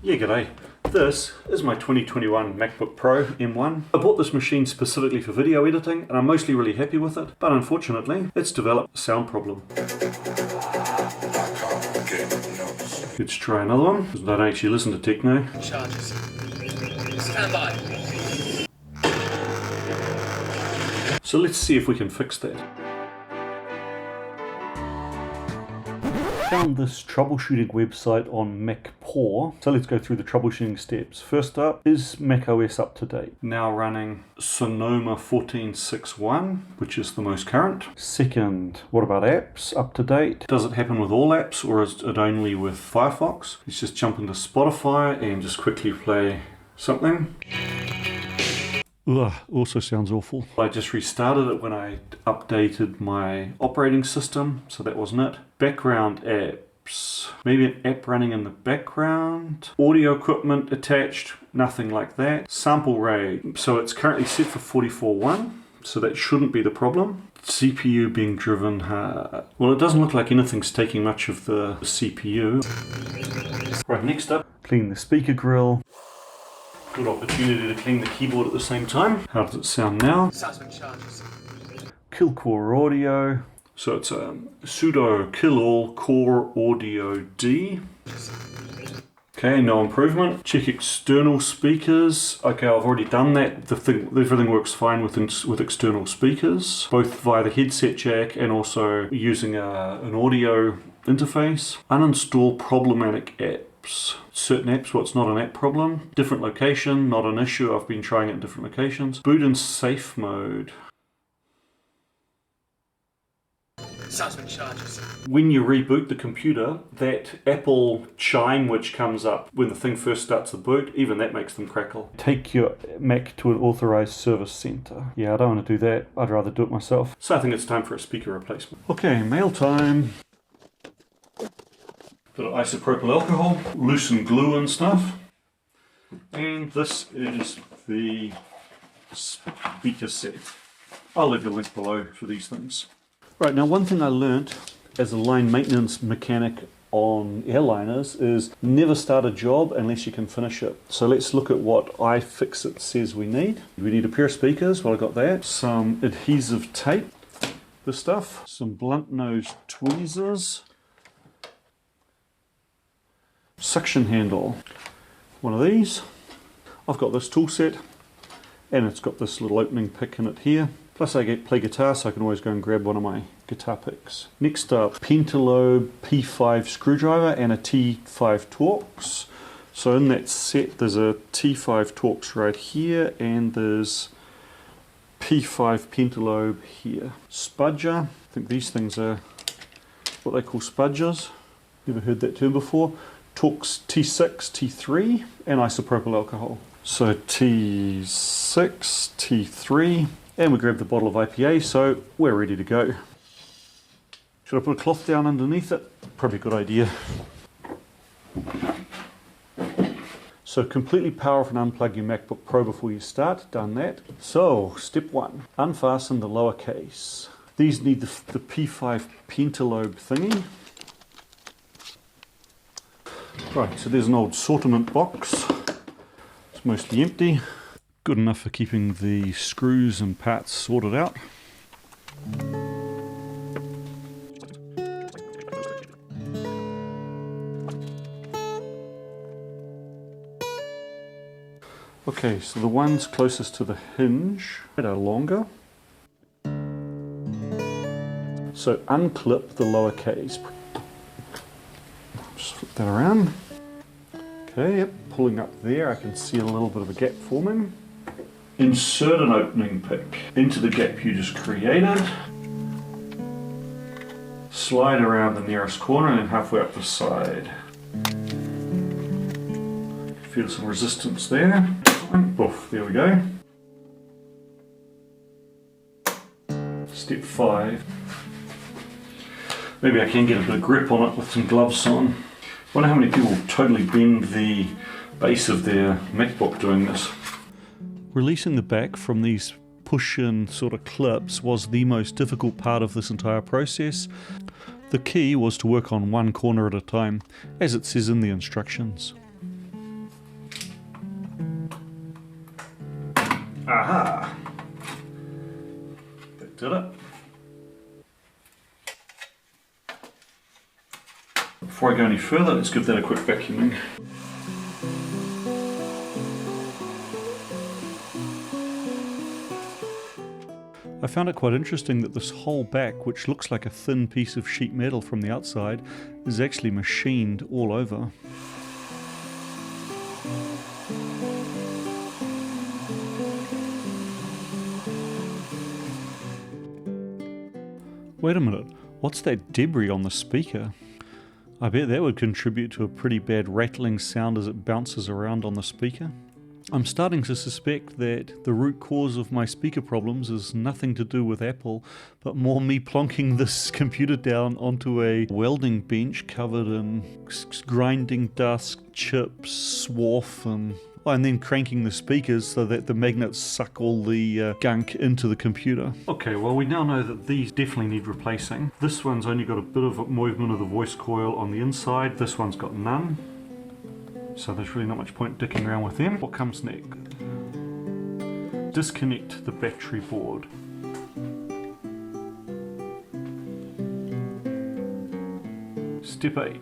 Yeah, g'day. This is my 2021 MacBook Pro M1. I bought this machine specifically for video editing and I'm mostly really happy with it, but unfortunately it's developed a sound problem. Let's try another one, because I don't actually listen to techno. Charges. Stand by. So let's see if we can fix that. Found this troubleshooting website on MacPaw, so let's go through the troubleshooting steps. First up, is macOS up to date? Now running Sonoma 14.6.1, which is the most current. Second, what about apps? Up to date? Does it happen with all apps or is it only with Firefox? Let's just jump into Spotify and just quickly play something. Ugh, also sounds awful. I just restarted it when I updated my operating system, so that wasn't it. Background apps. Maybe an app running in the background. Audio equipment attached, nothing like that. Sample rate. So it's currently set for 44.1, so that shouldn't be the problem. CPU being driven hard. Well, it doesn't look like anything's taking much of the CPU. Right, next up, clean the speaker grill. Good opportunity to clean the keyboard at the same time. How does it sound now? Kill core audio. So it's a sudo kill all core audio D. Okay, no improvement. Check external speakers. Okay, I've already done that. Everything works fine with external speakers, both via the headset jack and also using an audio interface. Uninstall problematic apps. Certain apps, well, it's not an app problem. Different location, not an issue. I've been trying it in different locations. Boot in safe mode. When you reboot the computer, that Apple chime which comes up when the thing first starts to boot, even that makes them crackle. Take your Mac to an authorized service center. Yeah, I don't want to do that. I'd rather do it myself. So I think it's time for a speaker replacement. Okay, mail time. Bit of isopropyl alcohol, loosen glue and stuff. And this is the speaker set. I'll leave a link below for these things. Right, now one thing I learnt as a line maintenance mechanic on airliners is never start a job unless you can finish it. So let's look at what Ifixit says we need. We need a pair of speakers, well I got that. Some adhesive tape, this stuff. Some blunt nose tweezers. Suction handle, one of these. I've got this tool set and it's got this little opening pick in it here. Plus I play guitar, so I can always go and grab one of my guitar picks. Next up, Pentalobe P5 screwdriver and a T5 Torx. So in that set there's a T5 Torx right here and there's P5 Pentalobe here. Spudger, I think these things are what they call spudgers. Never heard that term before. Torx T6, T3 and isopropyl alcohol. So T6, T3, and we grab the bottle of IPA, so we're ready to go. Should I put a cloth down underneath it? Probably a good idea. So completely power off and unplug your MacBook Pro before you start, done that. So step one, unfasten the lower case. These need the P5 Pentalobe thingy. Right, so there's an old sortiment box. It's mostly empty. Good enough for keeping the screws and parts sorted out. Okay, so the ones closest to the hinge are longer. So unclip the lower case. Just flip that around. Okay, yep, pulling up there, I can see a little bit of a gap forming. Insert an opening pick into the gap you just created. Slide around the nearest corner and halfway up the side. Feel some resistance there. Oof, there we go. Step 5. Maybe I can get a bit of grip on it with some gloves on. Wonder how many people totally bend the base of their MacBook doing this. Releasing the back from these push-in sort of clips was the most difficult part of this entire process. The key was to work on one corner at a time, as it says in the instructions. Aha! That did it. Before I go any further, let's give that a quick vacuuming. I found it quite interesting that this whole back, which looks like a thin piece of sheet metal from the outside, is actually machined all over. Wait a minute, what's that debris on the speaker? I bet that would contribute to a pretty bad rattling sound as it bounces around on the speaker. I'm starting to suspect that the root cause of my speaker problems is nothing to do with Apple, but more me plonking this computer down onto a welding bench covered in grinding dust, chips, swarf, and then cranking the speakers so that the magnets suck all the gunk into the computer. Okay, well we now know that these definitely need replacing. This one's only got a bit of movement of the voice coil on the inside, this one's got none. So there's really not much point dicking around with them. What comes next? Disconnect the battery board. Step 8.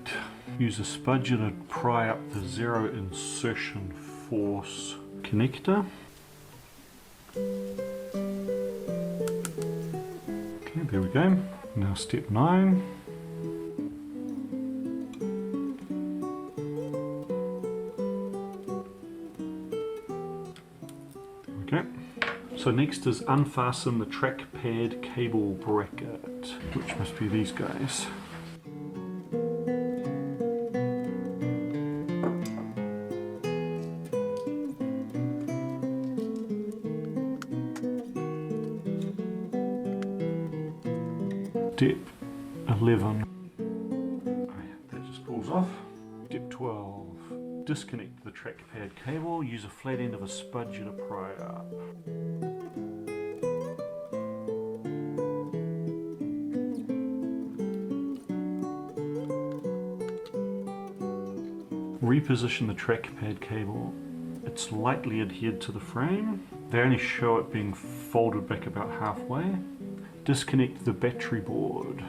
Use a spudger to pry up the zero insertion force connector. Okay, there we go. Now step 9. Okay, so next is unfasten the trackpad cable bracket, which must be these guys. Step 11. That just pulls off. Step 12. Disconnect the trackpad cable, use a flat end of a spudger to pry up. Reposition the trackpad cable. It's lightly adhered to the frame. They only show it being folded back about halfway. Disconnect the battery board.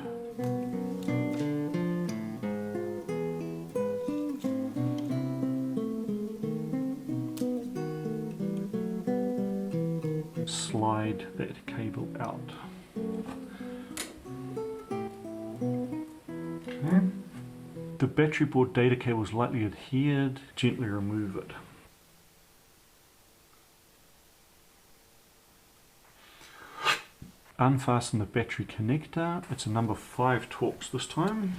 Slide that cable out. Okay. The battery board data cable is lightly adhered. Gently remove it. Unfasten the battery connector. It's a number 5 Torx this time.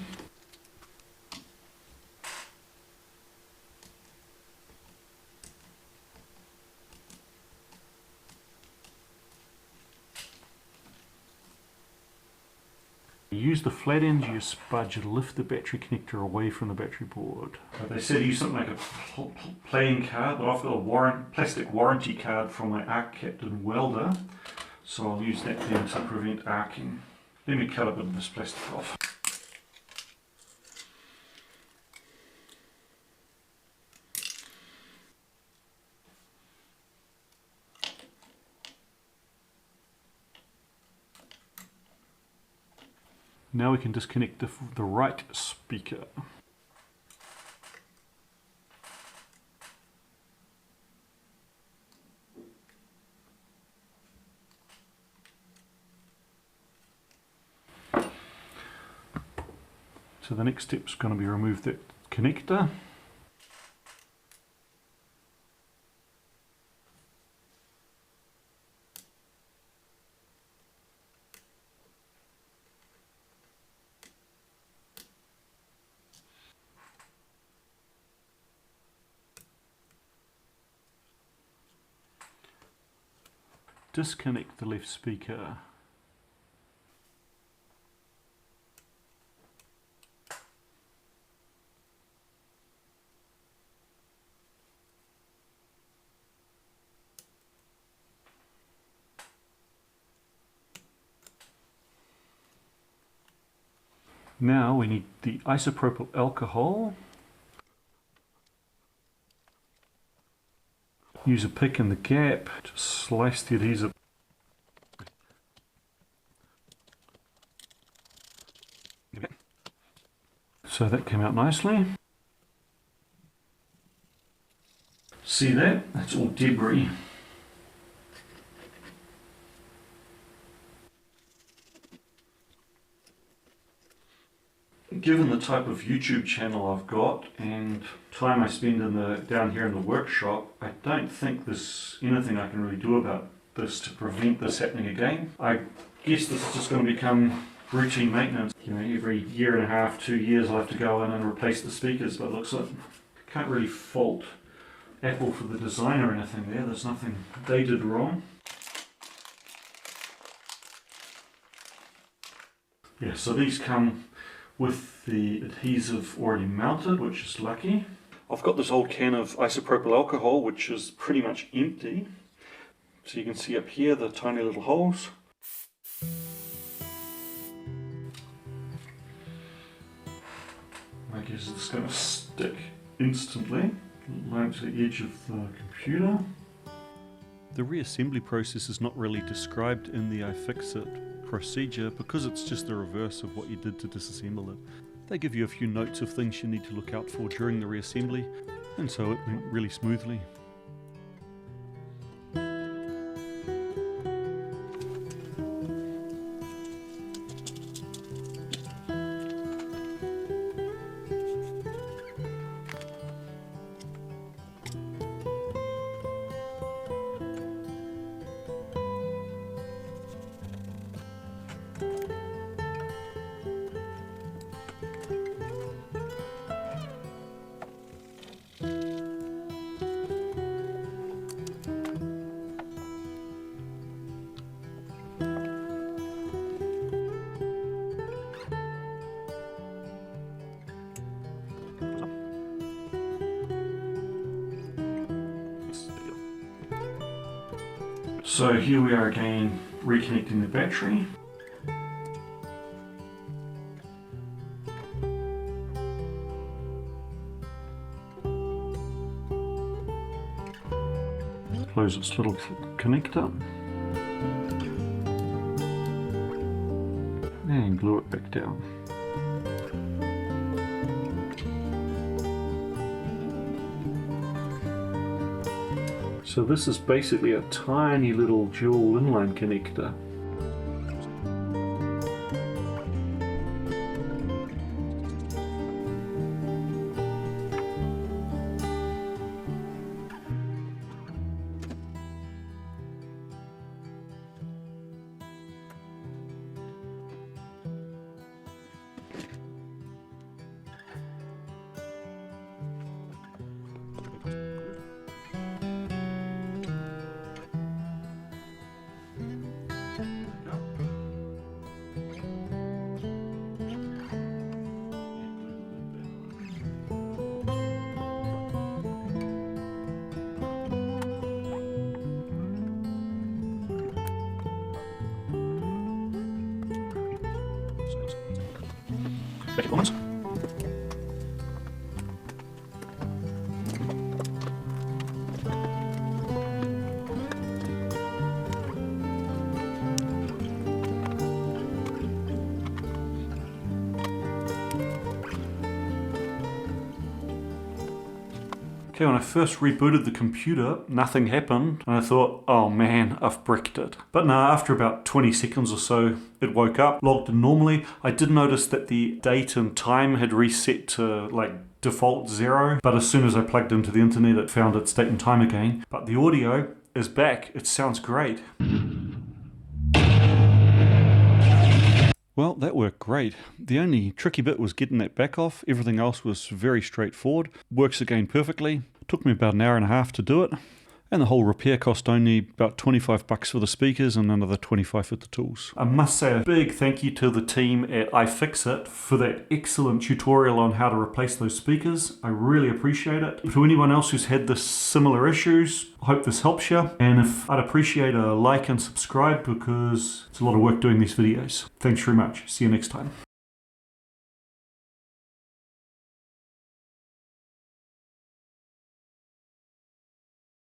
Use the flat end of your spudger to lift the battery connector away from the battery board. They said use something like a playing card, but I've got a plastic warranty card from my Arc Captain welder, so I'll use that then to prevent arcing. Let me cut a bit of this plastic off. Now we can disconnect the right speaker. So the next step is going to be remove that connector. Disconnect the left speaker. Now we need the isopropyl alcohol. Use a pick in the gap, just slice the adhesive. So that came out nicely. See that? That's all debris. Given the type of YouTube channel I've got and time I spend down here in the workshop, I don't think there's anything I can really do about this to prevent this happening again. I guess this is just going to become routine maintenance. You know, every year and a half, 2 years, I'll have to go in and replace the speakers, but it looks like can't really fault Apple for the design or anything there. There's nothing they did wrong. Yeah, so these come with the adhesive already mounted, which is lucky. I've got this old can of isopropyl alcohol, which is pretty much empty. So you can see up here the tiny little holes. I guess it's going to stick instantly, right to the edge of the computer. The reassembly process is not really described in the Ifixit procedure because it's just the reverse of what you did to disassemble it. They give you a few notes of things you need to look out for during the reassembly, and so it went really smoothly. So here we are again, reconnecting the battery. Close its little connector. And glue it back down. So this is basically a tiny little dual inline connector. Moments. Okay, when I first rebooted the computer, nothing happened, and I thought, oh man, I've bricked it. But no, after about 20 seconds or so, it woke up, logged in normally. I did notice that the date and time had reset to like default 0, but as soon as I plugged into the internet, it found its date and time again. But the audio is back. It sounds great. Well, that worked great. The only tricky bit was getting that back off. Everything else was very straightforward. Works again perfectly. Took me about an hour and a half to do it. And the whole repair cost only about $25 for the speakers and another $25 for the tools. I must say a big thank you to the team at Ifixit for that excellent tutorial on how to replace those speakers. I really appreciate it. To anyone else who's had this similar issues, I hope this helps you. And I'd appreciate a like and subscribe because it's a lot of work doing these videos. Thanks very much. See you next time.